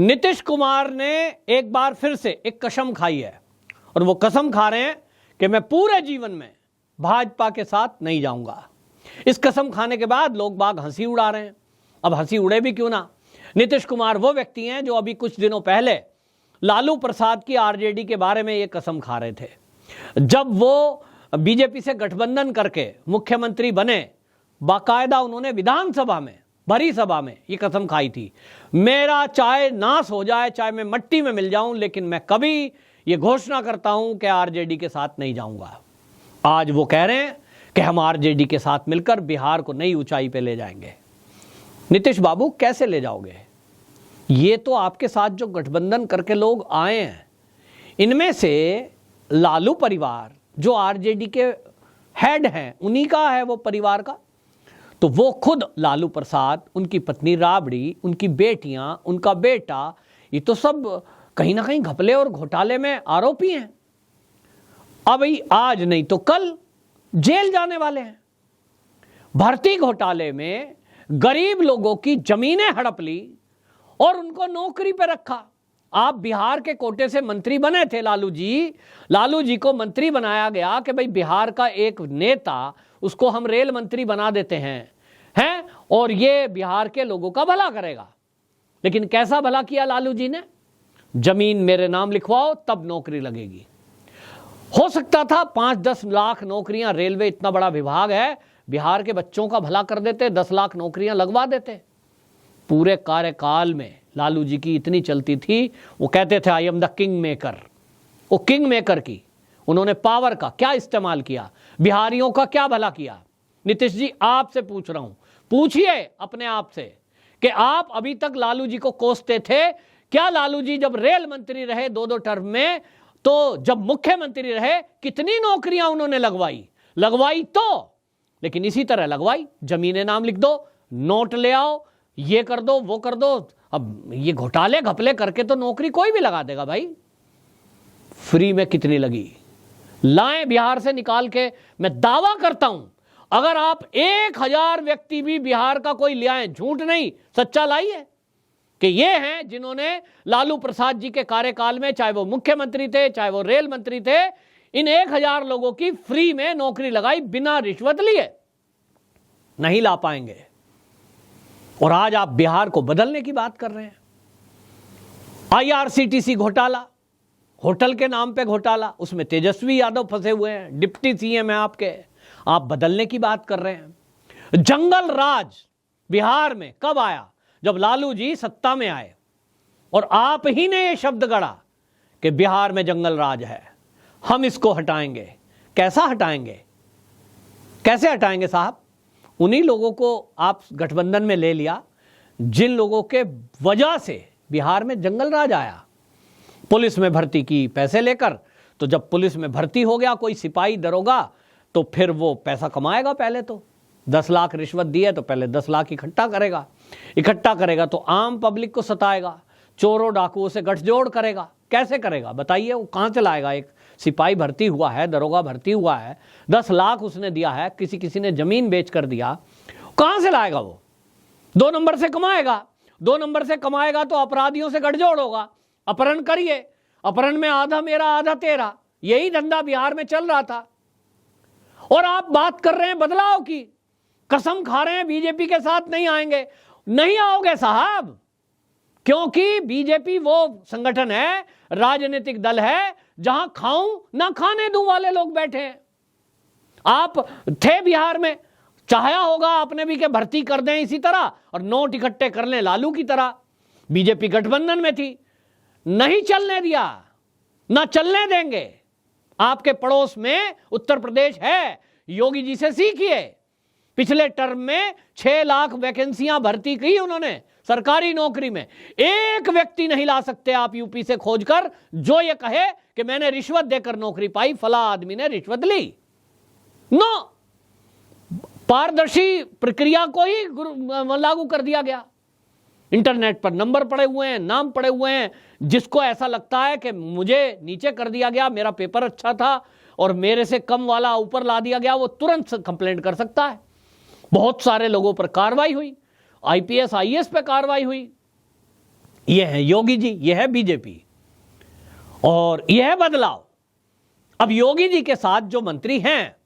नीतीश कुमार ने एक बार फिर से एक कसम खाई है और वो कसम खा रहे हैं कि मैं पूरे जीवन में भाजपा के साथ नहीं जाऊंगा। इस कसम खाने के बाद लोग बाग हंसी उड़ा रहे हैं। अब हंसी उड़े भी क्यों ना, नीतीश कुमार वो व्यक्ति हैं जो अभी कुछ दिनों पहले लालू प्रसाद की आरजेडी के बारे में ये कसम खा रहे थे। जब वो बीजेपी से गठबंधन करके मुख्यमंत्री बने, बाकायदा उन्होंने विधानसभा में, भरी सभा में ये कसम खाई थी, मेरा चाहे नाश हो जाए, चाहे मैं मट्टी में मिल जाऊं, लेकिन मैं कभी ये घोषणा करता हूं कि आरजेडी के साथ नहीं जाऊंगा। आज वो कह रहे हैं कि हम आरजेडी के साथ मिलकर बिहार को नई ऊंचाई पे ले जाएंगे। नीतीश बाबू कैसे ले जाओगे? ये तो आपके साथ जो गठबंधन करके लोग आए हैं, इनमें से लालू परिवार जो आरजेडी के हेड हैं, उन्हीं का है वो परिवार का। तो वो खुद लालू प्रसाद, उनकी पत्नी राबड़ी, उनकी बेटियां, उनका बेटा, ये तो सब कहीं ना कहीं घपले और घोटाले में आरोपी हैं। अब आज नहीं तो कल जेल जाने वाले हैं। भर्ती घोटाले में गरीब लोगों की जमीनें हड़प ली और उनको नौकरी पे रखा। आप बिहार के कोटे से मंत्री बने थे लालू जी को मंत्री बनाया गया कि भाई बिहार का एक नेता, उसको हम रेल मंत्री बना देते हैं और ये बिहार के लोगों का भला करेगा। लेकिन कैसा भला किया लालू जी ने? जमीन मेरे नाम लिखवाओ तब नौकरी लगेगी। हो सकता था 5-10 लाख नौकरियां, रेलवे इतना बड़ा विभाग है, बिहार के बच्चों का भला कर देते, 10 लाख नौकरियां लगवा देते। पूरे कार्यकाल में लालू जी की इतनी चलती थी, वो कहते थे I am the king maker. वो किंग मेकर की उन्होंने पावर का क्या इस्तेमाल किया, बिहारियों का क्या भला किया? नीतीश जी आपसे पूछ रहा हूं, पूछिए अपने आप से कि आप अभी तक लालू जी को कोसते थे। क्या लालू जी जब रेल मंत्री रहे 2-2 टर्म में, तो जब मुख्यमंत्री रहे कितनी नौकरियां उन्होंने लगवाई तो, लेकिन इसी तरह लगवाई। जमीनें नाम लिख दो, नोट ले आओ, ये कर दो, वो कर दो। अब ये घोटाले घपले करके तो नौकरी कोई भी लगा देगा भाई। फ्री में कितनी लगी, लाएं बिहार से निकाल के। मैं दावा करता हूं अगर आप 1000 व्यक्ति भी बिहार का कोई ले आए, झूठ नहीं सच्चा लाइए, कि ये हैं जिन्होंने लालू प्रसाद जी के कार्यकाल में, चाहे वो मुख्यमंत्री थे, चाहे वो रेल मंत्री थे, इन 1000 लोगों की फ्री में नौकरी लगाई बिना रिश्वत लिए। नहीं ला पाएंगे। और आज आप बिहार को बदलने की बात कर रहे हैं। IRCTC घोटाला, होटल के नाम पे घोटाला, उसमें तेजस्वी यादव फंसे हुए हैं, डिप्टी सीएम है आपके, आप बदलने की बात कर रहे हैं। जंगल राज बिहार में कब आया? जब लालू जी सत्ता में आए और आप ही ने यह शब्द गढ़ा कि बिहार में जंगल राज है, हम इसको हटाएंगे। कैसा हटाएंगे, कैसे हटाएंगे साहब? उन्हीं लोगों को आप गठबंधन में ले लिया जिन लोगों के वजह से बिहार में जंगल राज आया। पुलिस में भर्ती की पैसे लेकर, तो जब पुलिस में भर्ती हो गया कोई सिपाही दरोगा, तो फिर वो पैसा कमाएगा। पहले तो 10 लाख रिश्वत दी है तो पहले 10 लाख इकट्ठा करेगा तो आम पब्लिक को सताएगा, चोरों डाकुओं से गठजोड़ करेगा। कैसे करेगा बताइए? वो कहां से लाएगा? एक सिपाही भर्ती हुआ है, दरोगा भर्ती हुआ है, 10 लाख उसने दिया है, किसी ने जमीन बेच कर दिया, कहां से लाएगा? वो 2 नंबर से कमाएगा। 2 नंबर से कमाएगा तो अपराधियों से गठजोड़ होगा। अपहरण करिए, अपहरण में आधा मेरा आधा तेरा, यही धंधा बिहार में चल रहा था। और आप बात कर रहे हैं बदलाव की, कसम खा रहे हैं बीजेपी के साथ नहीं आएंगे। नहीं आओगे साहब, क्योंकि बीजेपी वो संगठन है, राजनीतिक दल है, जहां खाऊं ना खाने दूं वाले लोग बैठे हैं। आप थे बिहार में, चाहा होगा आपने भी कि भर्ती कर दें इसी तरह और नोट इकट्ठे कर लें लालू की तरह। बीजेपी गठबंधन में थी, नहीं चलने दिया, ना चलने देंगे। आपके पड़ोस में उत्तर प्रदेश है, योगी जी से सीखिए। पिछले टर्म में 6 लाख वैकेंसियां भर्ती की उन्होंने सरकारी नौकरी में। एक व्यक्ति नहीं ला सकते आप यूपी से खोजकर जो ये कहे कि मैंने रिश्वत देकर नौकरी पाई, फला आदमी ने रिश्वत ली। नो, पारदर्शी प्रक्रिया को ही लागू कर दिया गया। इंटरनेट पर नंबर पड़े हुए हैं, नाम पड़े हुए हैं। जिसको ऐसा लगता है कि मुझे नीचे कर दिया गया, मेरा पेपर अच्छा था और मेरे से कम वाला ऊपर ला दिया गया, वो तुरंत कंप्लेंट कर सकता है। बहुत सारे लोगों पर कार्रवाई हुई, IPS IAS पे कार्रवाई हुई। ये है योगी जी, ये है बीजेपी और ये है बदलाव। अब योगी जी के साथ जो मंत्री हैं,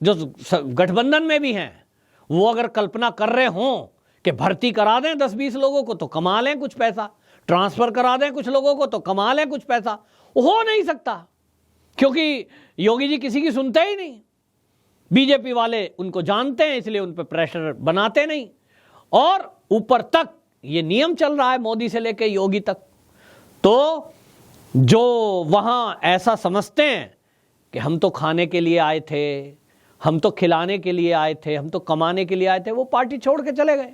जो गठबंधन में भी हैं, वो अगर कल्पना कर रहे हों कि भर्ती करा दें 10-20 लोगों को तो कमा लें कुछ पैसा, ट्रांसफर करा दें कुछ लोगों को तो कमा लें कुछ पैसा, हो नहीं सकता, क्योंकि योगी जी किसी की सुनते ही नहीं। बीजेपी वाले उनको जानते हैं, इसलिए उन पर प्रेशर बनाते नहीं, और ऊपर तक ये नियम चल रहा है मोदी से लेके योगी तक। तो जो वहां ऐसा समझते हैं कि हम तो खाने के लिए आए थे, हम तो खिलाने के लिए आए थे, हम तो कमाने के लिए आए थे, वो पार्टी छोड़ के चले गए।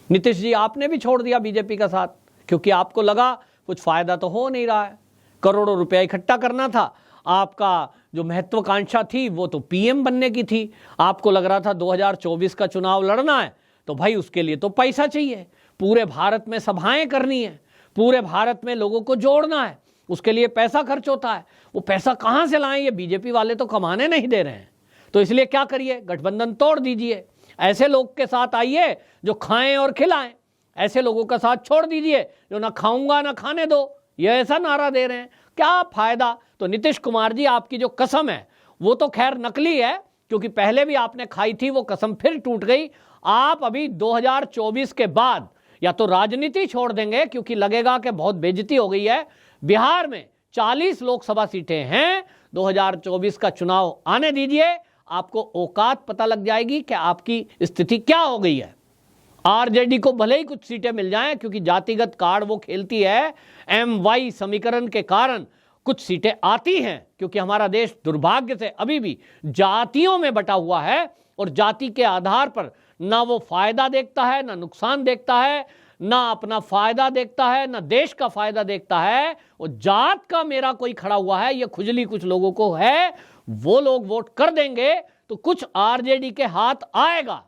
नीतीश जी आपने भी छोड़ दिया बीजेपी का साथ, क्योंकि आपको लगा कुछ फायदा तो हो नहीं रहा है, करोड़ों रुपया इकट्ठा करना था, आपका जो महत्वाकांक्षा थी वो तो पीएम बनने की थी, आपको लग रहा था 2024 का चुनाव लड़ना है तो भाई उसके लिए तो पैसा चाहिए, पूरे भारत में सभाएं करनी है, पूरे भारत में लोगों को जोड़ना है, उसके लिए पैसा खर्च होता है। वो पैसा कहां से लाएं, ये बीजेपी वाले तो कमाने नहीं दे रहे हैं। तो इसलिए क्या करिए, गठबंधन तोड़ दीजिए, ऐसे लोग के साथ आइए जो खाएं और खिलाएं, ऐसे लोगों का साथ छोड़ दीजिए जो ना खाऊंगा ना खाने दो, ये ऐसा नारा दे रहे हैं, क्या फायदा। तो नीतीश कुमार जी आपकी जो कसम है वो तो खैर नकली है, क्योंकि पहले भी आपने खाई थी, वो कसम फिर टूट गई। आप अभी 2024 के बाद या तो राजनीति छोड़ देंगे, क्योंकि लगेगा कि बहुत बेइज्जती हो गई है। बिहार में 40 लोकसभा सीटें हैं, 2024 का चुनाव आने दीजिए, आपको औकात पता लग जाएगी कि आपकी स्थिति क्या हो गई है। आरजेडी को भले ही कुछ सीटें मिल जाएं, क्योंकि जातिगत कार्ड वो खेलती है, MY समीकरण के कारण कुछ सीटें आती हैं, क्योंकि हमारा देश दुर्भाग्य से अभी भी जातियों में बटा हुआ है, और जाति के आधार पर ना वो फायदा देखता है, ना नुकसान देखता है, ना अपना फायदा देखता है, ना देश का फायदा देखता है। वो जात का मेरा कोई खड़ा हुआ है, ये खुजली कुछ लोगों को है, वो लोग वोट कर देंगे तो कुछ आरजेडी के हाथ आएगा।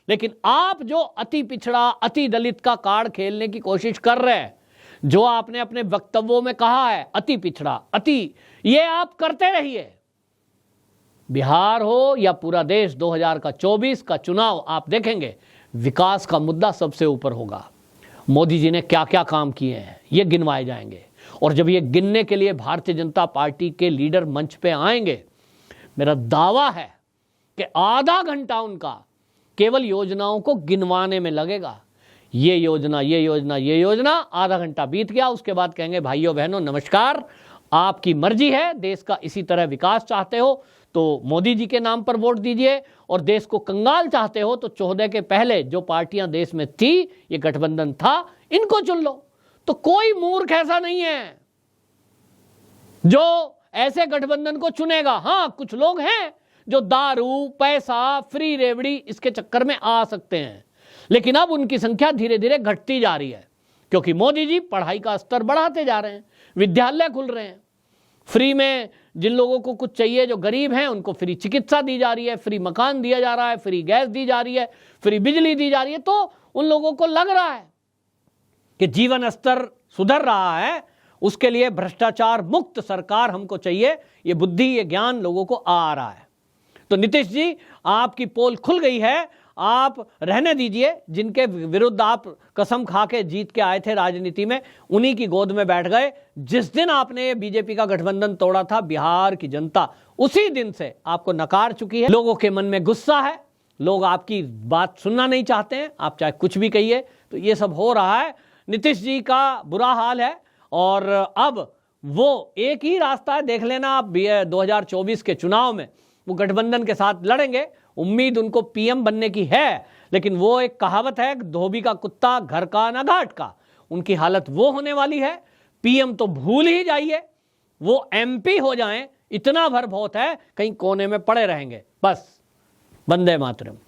लेकिन आप जो अति पिछड़ा, अति दलित का कार्ड खेलने की कोशिश कर रहे हैं, जो आपने अपने वक्तव्यों में कहा है अति पिछड़ा, अति, ये आप करते रहिए। बिहार हो या पूरा देश, 2024 का चुनाव आप देखेंगे, विकास का मुद्दा सबसे ऊपर होगा। मोदी जी ने क्या क्या काम किए हैं ये गिनवाए जाएंगे, और जब ये गिनने के लिए भारतीय जनता पार्टी के लीडर मंच पे आएंगे, मेरा दावा है कि आधा घंटा उनका केवल योजनाओं को गिनवाने में लगेगा। ये योजना, ये योजना, ये योजना, आधा घंटा बीत गया, उसके बाद कहेंगे भाइयों बहनों नमस्कार, आपकी मर्जी है, देश का इसी तरह विकास चाहते हो तो मोदी जी के नाम पर वोट दीजिए, और देश को कंगाल चाहते हो तो 14 के पहले जो पार्टियां देश में थी, ये गठबंधन था, इनको चुन लो। तो कोई मूर्ख ऐसा नहीं है जो ऐसे गठबंधन को चुनेगा। हां, कुछ लोग हैं जो दारू, पैसा, फ्री रेवड़ी, इसके चक्कर में आ सकते हैं, लेकिन अब उनकी संख्या धीरे धीरे घटती जा रही है, क्योंकि मोदी जी पढ़ाई का स्तर बढ़ाते जा रहे हैं, विद्यालय खुल रहे हैं, फ्री में जिन लोगों को कुछ चाहिए, जो गरीब हैं, उनको फ्री चिकित्सा दी जा रही है, फ्री मकान दिया जा रहा है, फ्री गैस दी जा रही है, फ्री बिजली दी जा रही है। तो उन लोगों को लग रहा है कि जीवन स्तर सुधर रहा है, उसके लिए भ्रष्टाचार मुक्त सरकार हमको चाहिए, ये बुद्धि, ये ज्ञान लोगों को आ रहा है। तो नीतीश जी आपकी पोल खुल गई है, आप रहने दीजिए। जिनके विरुद्ध आप कसम खा के जीत के आए थे राजनीति में, उन्हीं की गोद में बैठ गए। जिस दिन आपने बीजेपी का गठबंधन तोड़ा था, बिहार की जनता उसी दिन से आपको नकार चुकी है। लोगों के मन में गुस्सा है, लोग आपकी बात सुनना नहीं चाहते हैं, आप चाहे कुछ भी कहिए। तो ये सब हो रहा है, नीतीश जी का बुरा हाल है, और अब वो एक ही रास्ता है, देख लेना आप 2024 के चुनाव में वो गठबंधन के साथ लड़ेंगे। उम्मीद उनको पीएम बनने की है, लेकिन वो एक कहावत है, धोबी का कुत्ता घर का ना घाट का, उनकी हालत वो होने वाली है। पीएम तो भूल ही जाइए, वो MP हो जाएं, इतना भर बहुत है, कहीं कोने में पड़े रहेंगे। बस, वंदे मातरम।